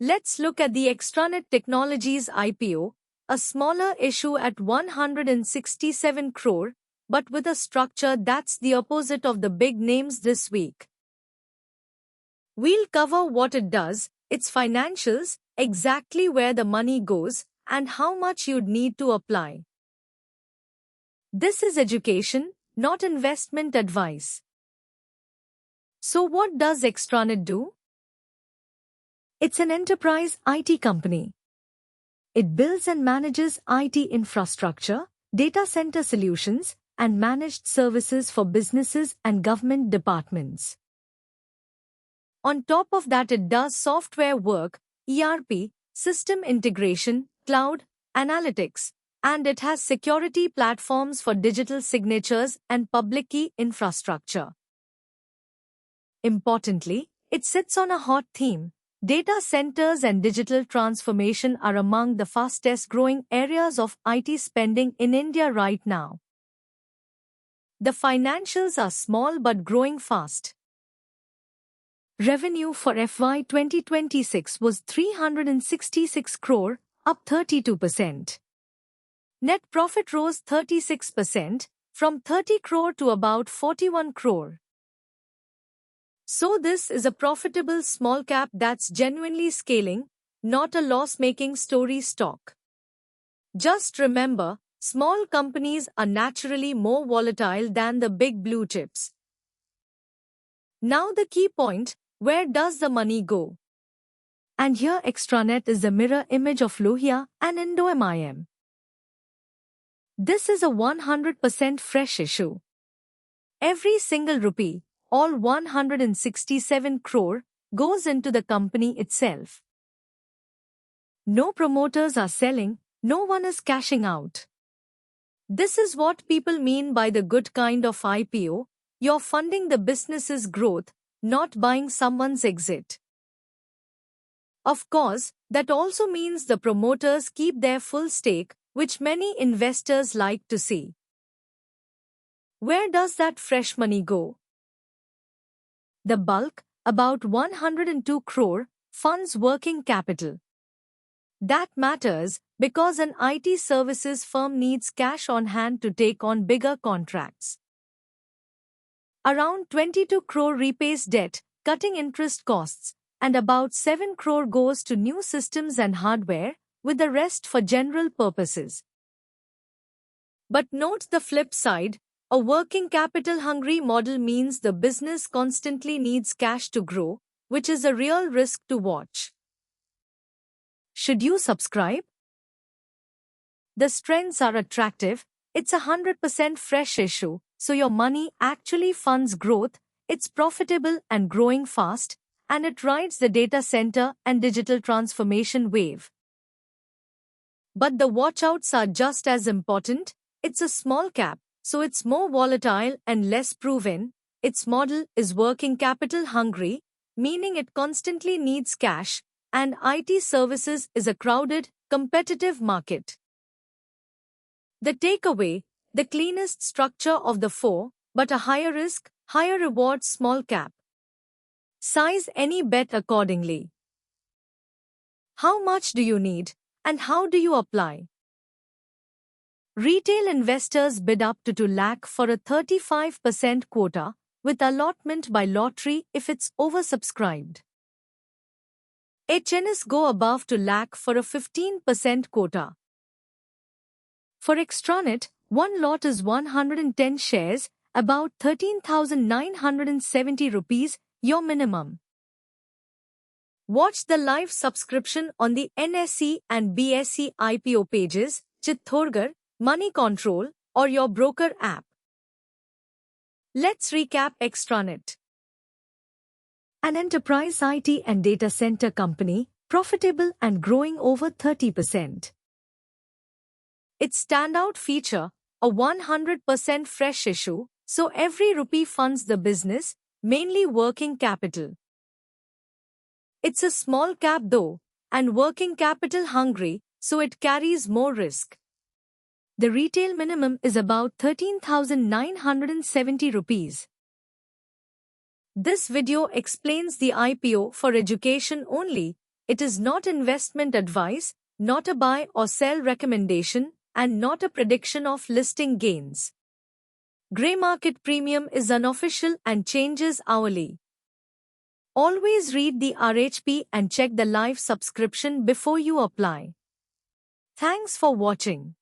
Let's look at the Extranet Technologies IPO, a smaller issue at 167 crore, but with a structure that's the opposite of the big names this week. We'll cover what it does, its financials, exactly where the money goes, and how much you'd need to apply. This is education, not investment advice. So what does Extranet do? It's an enterprise IT company. It builds and manages IT infrastructure, data center solutions, and managed services for businesses and government departments. On top of that, it does software work, ERP, system integration, cloud, analytics, and it has security platforms for digital signatures and public key infrastructure. Importantly, it sits on a hot theme. Data centers and digital transformation are among the fastest growing areas of IT spending in India right now. The financials are small but growing fast. Revenue for FY 2026 was 366 crore, up 32%. Net profit rose 36%, from 30 crore to about 41 crore. So this is a profitable small cap that's genuinely scaling, not a loss-making story stock. Just remember, small companies are naturally more volatile than the big blue chips. Now the key point, where does the money go? And here Extranet is the mirror image of Lohia and IndoMIM. This is a 100% fresh issue. Every single rupee, all 167 crore, goes into the company itself. No promoters are selling, no one is cashing out. This is what people mean by the good kind of IPO. You're funding the business's growth, not buying someone's exit. Of course, that also means the promoters keep their full stake, which many investors like to see. Where does that fresh money go? The bulk, about 102 crore, funds working capital. That matters because an IT services firm needs cash on hand to take on bigger contracts. Around 22 crore repays debt, cutting interest costs, and about 7 crore goes to new systems and hardware, with the rest for general purposes. But note the flip side, a working capital-hungry model means the business constantly needs cash to grow, which is a real risk to watch. Should you subscribe? The strengths are attractive, it's a 100% fresh issue, so your money actually funds growth, it's profitable and growing fast, and it rides the data center and digital transformation wave. But the watchouts are just as important. It's a small cap, so it's more volatile and less proven. Its model is working capital hungry, meaning it constantly needs cash, and IT services is a crowded, competitive market. The takeaway, the cleanest structure of the four, but a higher risk, higher reward small cap. Size any bet accordingly. How much do you need, and how do you apply? Retail investors bid up to 2 lakh for a 35% quota, with allotment by lottery if it's oversubscribed. HNs go above 2 lakh for a 15% quota. For Extranet, one lot is 110 shares, about 13,970 rupees, your minimum. Watch the live subscription on the NSE and BSE IPO pages, Chittorgarh, Money Control, or your broker app. Let's recap Extranet. An enterprise IT and data center company, profitable and growing over 30%. Its standout feature, a 100% fresh issue, so every rupee funds the business, mainly working capital. It's a small cap though, and working capital hungry, so it carries more risk. The retail minimum is about 13,970 rupees. This video explains the IPO for education only. It is not investment advice, not a buy or sell recommendation, and not a prediction of listing gains. Grey market premium is unofficial and changes hourly. Always read the RHP and check the live subscription before you apply. Thanks for watching.